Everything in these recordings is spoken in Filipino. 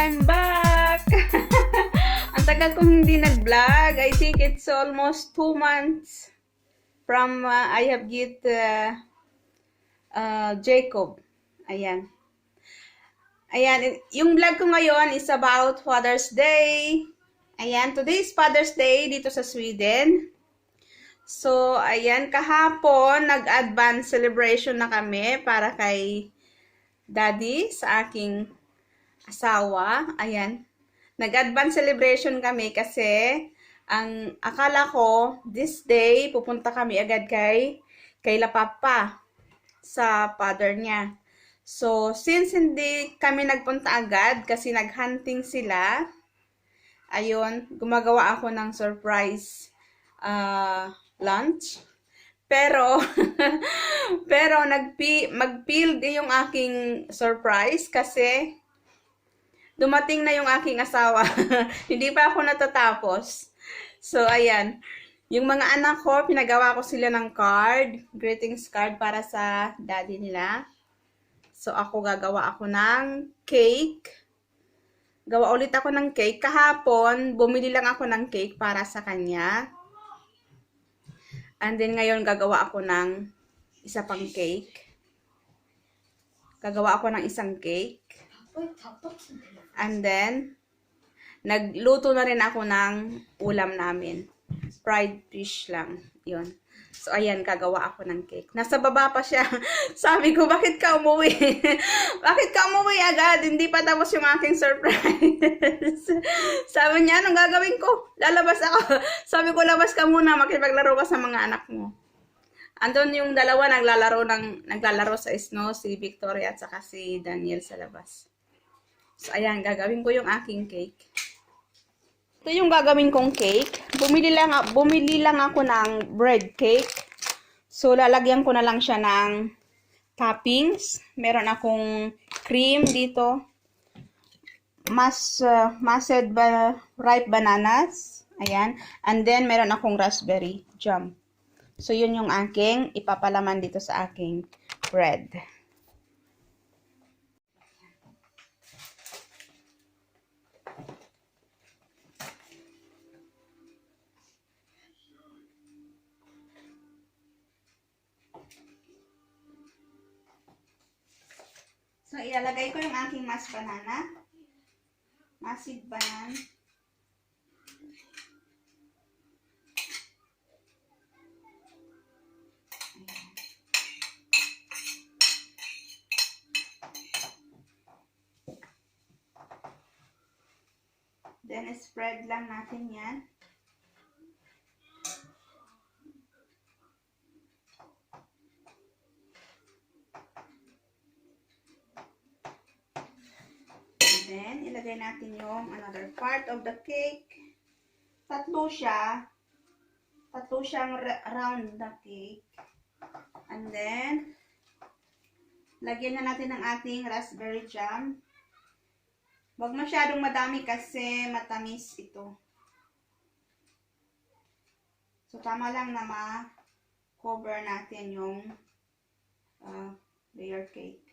I'm back! Ang tagal kong hindi nag-vlog. I think it's almost 2 months from I have get Jacob. Ayan. Ayan. Yung vlog ko ngayon is about Father's Day. Ayan. Today is Father's Day dito sa Sweden. So, ayan. Kahapon, nag-advance celebration na kami para kay Daddy sa aking asawa. Ayan. Nag-advance celebration kami kasi ang akala ko this day pupunta kami agad kay La Papa sa father niya. So, since hindi kami nagpunta agad kasi naghunting sila, ayun, gumagawa ako ng surprise lunch. Pero, mag-field yung aking surprise kasi dumating na yung aking asawa. Hindi pa ako natatapos. So, ayan. Yung mga anak ko, pinagawa ko sila ng card, greetings card para sa daddy nila. So, ako gagawa ako ng cake. Gawa ulit ako ng cake. Kahapon, bumili lang ako ng cake para sa kanya. And then, ngayon, gagawa ako ng isa pang cake. Gagawa ako ng isang cake. And then, nagluto na rin ako ng ulam namin. Fried fish lang. Yun. So, ayan, gagawa ako ng cake. Nasa baba pa siya. Sabi ko, bakit ka umuwi? Bakit ka umuwi agad? Hindi pa tapos yung aking surprise. Sabi niya, anong gagawin ko? Lalabas ako. Sabi ko, labas ka muna. Makipaglaro ka sa mga anak mo. Andun yung dalawa naglalaro sa snow, si Victoria at saka si Daniel sa labas. So, ayan, gagawin ko yung aking cake. Ito yung gagawin kong cake. Bumili lang ako ng bread cake. So, lalagyan ko na lang siya ng toppings. Meron akong cream dito. Mashed ripe bananas. Ayan. And then, meron akong raspberry jam. So, yun yung aking ipapalaman dito sa aking bread. So, ilalagay ko yung aking mashed banana. Mashed banana. Then, spread lang natin yan. Then, ilagay natin yung another part of the cake. Tatlo siyang round na cake. And then, lagyan na natin ng ating raspberry jam. Huwag masyadong madami kasi matamis ito. So, tama lang na ma-cover natin yung layer cake.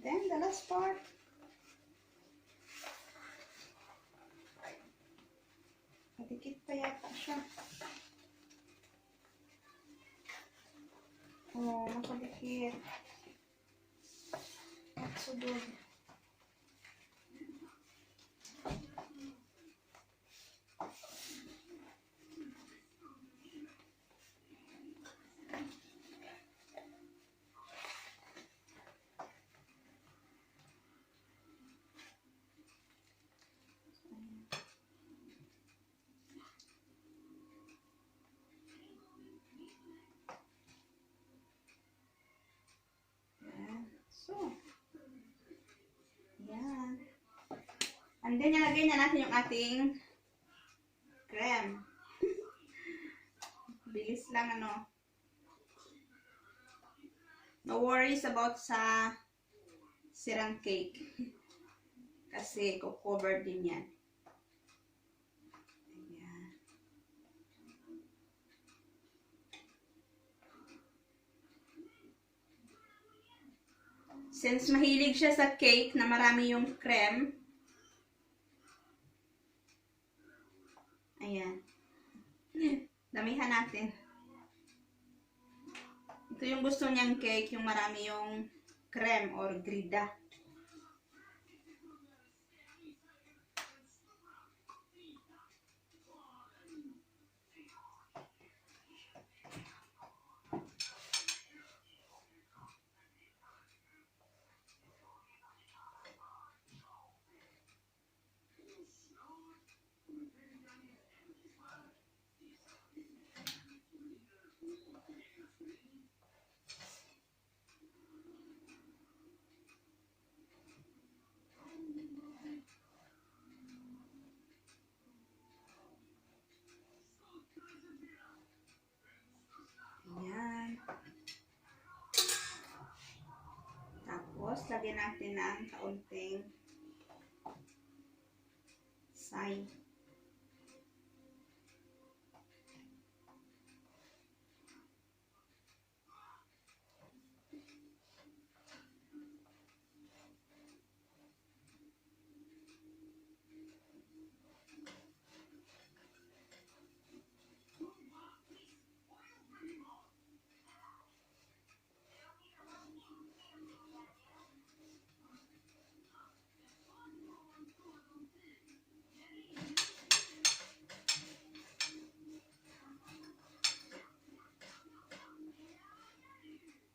Then, the last part. Madikit pa yata siya. Oh, nakadikit. That's so good. So, yan. And then, nalagay na natin yung ating cream. Bilis lang, ano. No worries about sa sirang cake. Kasi cover din yan. Ayan. Since mahilig siya sa cake na marami yung creme, ayan. Damihan natin. Ito yung gusto niyang cake, yung marami yung creme or grida. Ayan. Tapos, lagyan natin ng kaunting say.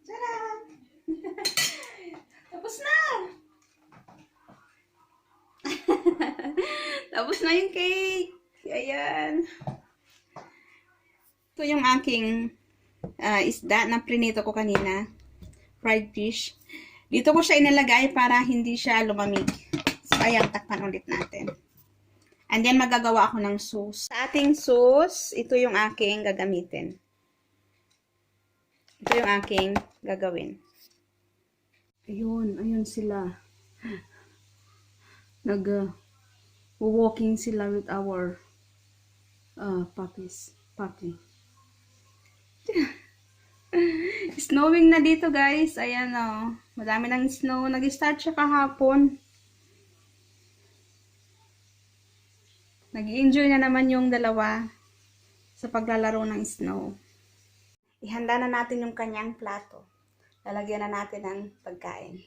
Tcharam! Tapos na! Tapos na yung cake. Ayan. Ito yung aking isda na prinito ko kanina. Fried fish. Dito ko siya inalagay para hindi siya lumamig. So, ayan, takpan ulit natin. And then, magagawa ako ng sauce. Sa ating sauce, ito yung aking gagamitin. Ito yung aking gagawin. Ayun sila. Walking sila with our puppy. Snowing na dito, guys. Ayan, oh. Madami ng snow. Nag-start siya kahapon. Nag-enjoy na naman yung dalawa sa paglalaro ng snow. Ihanda na natin yung kanyang plato. Lalagyan na natin ng pagkain.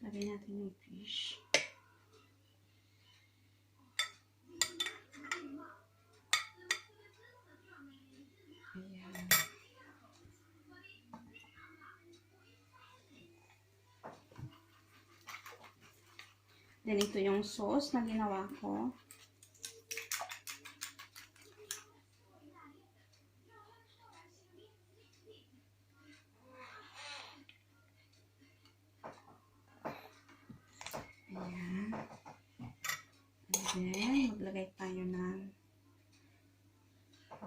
Lagyan natin yung fish. Ayan. Then, ito yung sauce na ginawa ko. Ayan. And then, maglagay tayo ng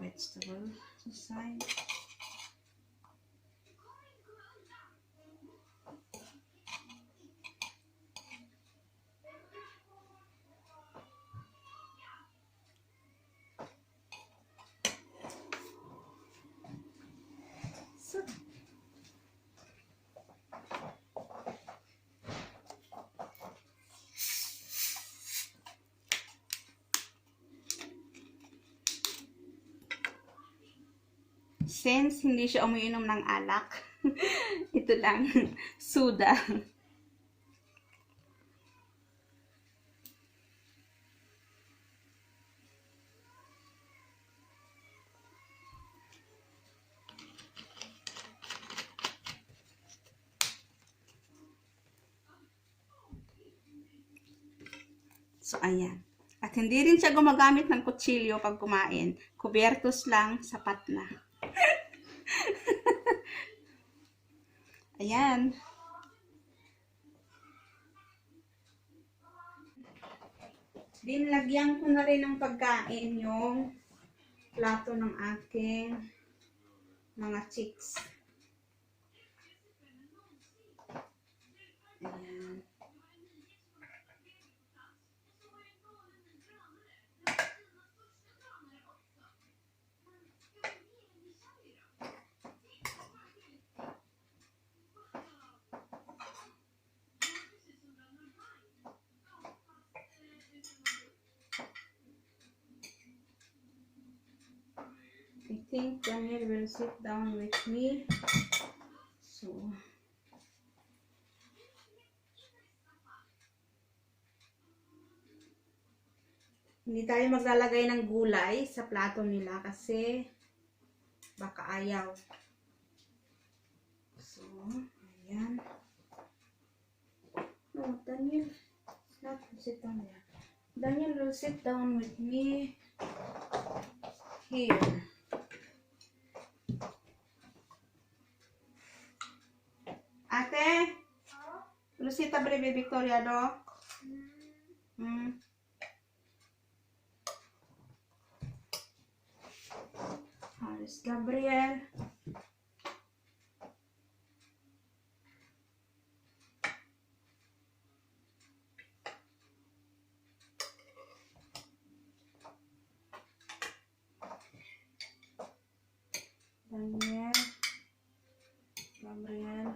vegetable sa side. So, since hindi siya umiinom ng alak, ito lang, soda. So, ayan. At At hindi rin siya gumagamit ng kutsilyo pag kumain. Kubertos lang, sapat na. Ayan. Dinlagyan ko na rin ng pagkain yung plato ng aking mga chicks. Ayan. I think Daniel will sit down with me. So, hindi tayo maglalagay ng gulay sa plato nila kasi baka ayaw. So, ayan. No, Daniel, not sit down there. Daniel will sit down with me here. Ate? Lucita Breve Victoria, do? Haris Gabriel. Daniel. Gabriel.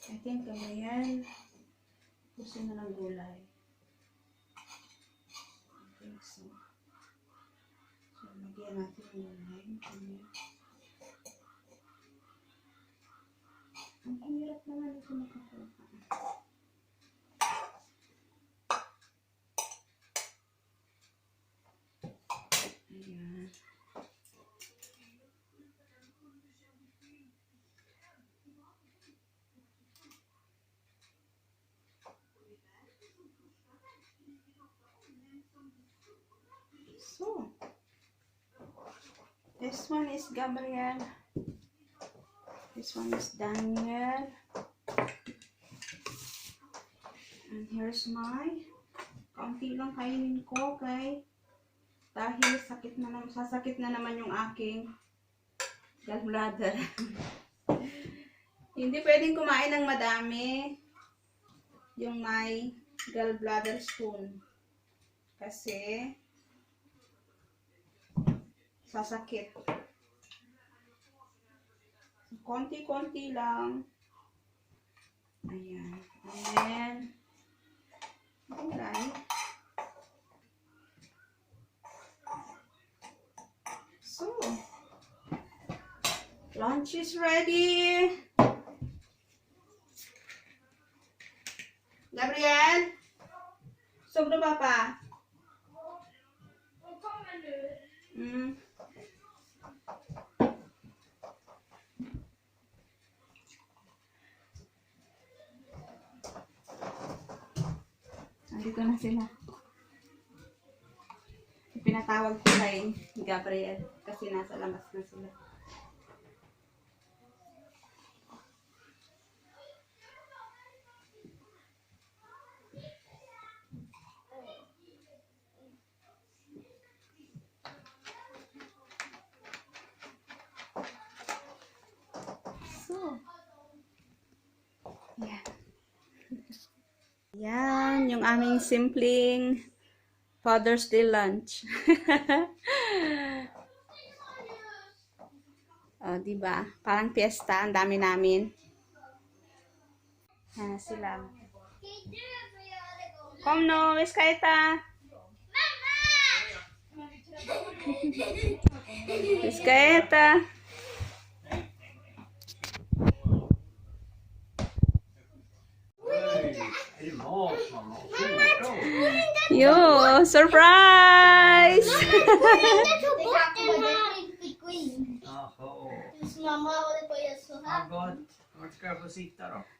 I think Gabriel. Gusto na ng gulay. I think so. So, magyan natin yung gulay. Ang hirap naman ito makakuha. Ayan. So, this one is Gabriel. This one is Daniel. And here's my. Kaunti lang kainin ko kay dahil sasakit na naman yung aking gallbladder. Hindi pwedeng kumain ng madami yung may gallbladder stone. Kasi sasakit. Konti-konti lang. Ayan. Ayan. Alright. So, lunch is ready. Gabriel? Sobra ba pa? Nandito na sila. Pinatawag ko kay Gabriel kasi nasa labas na sila. So, yan. Yan, yung aming simpleng Father's Day lunch. Oh, diba? Parang fiesta, ang dami namin. Yan sila. Kom no, Miss Kaita. Miss Kaita. Yo, surprise!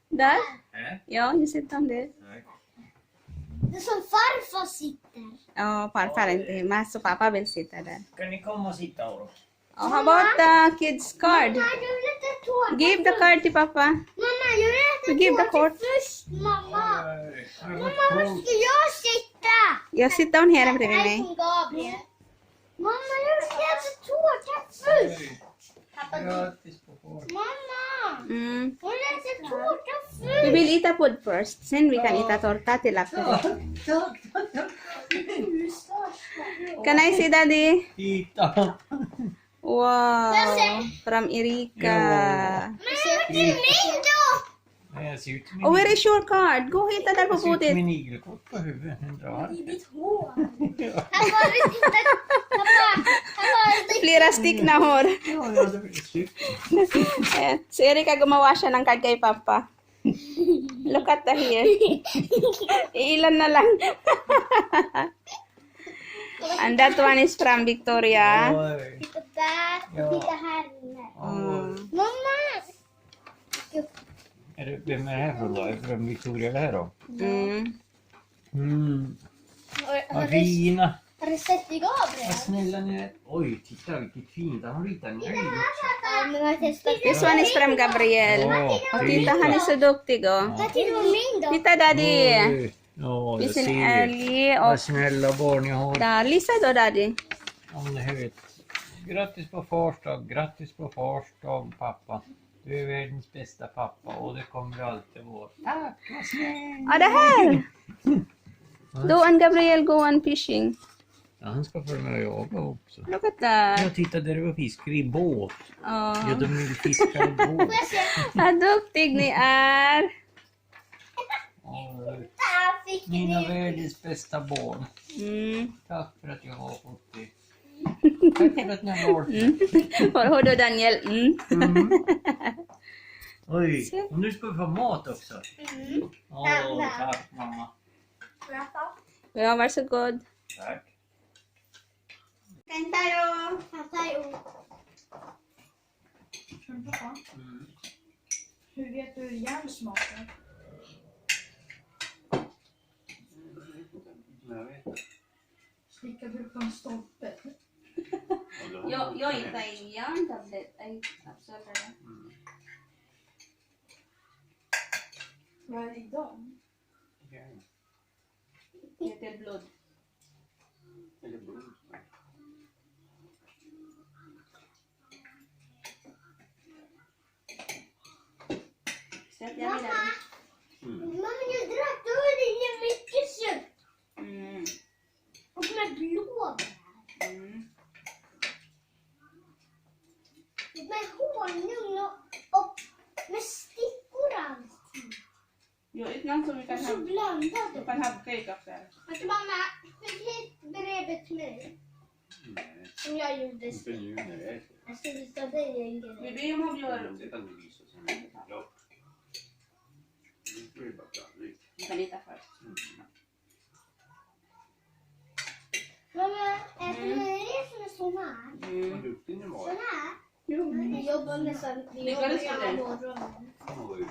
Dad? Yeah, you sit down there. Det är som farfar sitter. Oh, farfar inte hemma, så pappa vill sitta där. Kan ni komma och sitta då? Oh, how about the kids card? Mamma, jag vill äta tårta. Give the card till pappa. Mamma, jag vill äta Give the tårta card. först, mamma. Oj, Mamma, var ska jag sitta? Yeah, sit down here bredvid mig. Gabriel. Mamma, jag vill äta tårta först. Grattis på får. Mamma, Mm. jag vill äta tårta We först. will eat a food first. Sen vi kan äta torta till after. Can I see daddy? Titta! Wow. From Erika. Men till mig då? Nej, jag ser ut som Oh, where is your card? Gå och hitta där på jag ser ut som bordet. en igelkott på huvudet. En drar. I ditt hår. Här var det titta. Här var det. Flera stickna hår. Ja, det blir snyggt. Si Erika gumawa siya ng card kay Papa. Look at the hair. Ilan na lang. And that one is from Victoria. Oj. Titta där. Ja. Titta här. Mm. Mamma. Vem är det här från då? Är det från Victoria det här då? Mm. Vad fina! Har du sett i Gabriel? Vad snälla ni är. Oj, titta vilket fint. Han har ritat en älg också. Ja, men har testat This one is from Gabriel. Åh, Tita, han är så duktig oh. Vad till och med min då? Tita, daddy. Oj. Ja, jag This is ser. Ellie och Vad snälla barn jag har. där. Lisa då, daddy. Om det här vet. Grattis på fars dag. Grattis på fars dag pappa. Du är världens bästa pappa och det kommer du alltid vara. Tack, vad snällt. Ah, det här. Do and Gabriel go on fishing. Ja, han ska följa med och jaga också. Look at that. Jag tittade där det var fiskar i båt. Ja, Oh. de vill fiska i båt. Vad duktig ni är. Oj, Där fick mina ni. världens bästa barn. Mm. Tack för att jag har fått det. Tack för att ni har varit med. Hör du Daniel? Mm. Oj, och nu ska vi få mat också. Tack mamma. Ja, varsågod. Tack. Kain tayo. Hur vet du hur järn smakar? Slickar du på en stolpe? Jag hittar en järntablett. Vad är det i dem? Heter blod. Mamma, jag drack. Då är det ju mycket kött. Mm. Och med blåbär. Mm. Med honung och med stickor alltid. Jo, utan så vi Och kan så ha, blandade. vi kan ha cake after. Vet du, mamma, fick hit brevet till mig. Som jag gjorde. Inte nu när det är Jag ska visa dig en Vi grej. ber om att göra. det kan du visa sen. Ja. Det är bara klarligt. Vi kan lita först. Mamma, äter ni det som är sån här? Vad Mm. duktig ni var. Sån här? Jo. Vi jobbar nästan. Vi Det går jobbar det hela så. morgonen. Oj.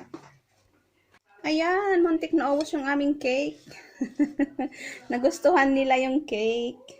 Ayan, muntik na ubos yung aming cake. Nagustuhan nila yung cake.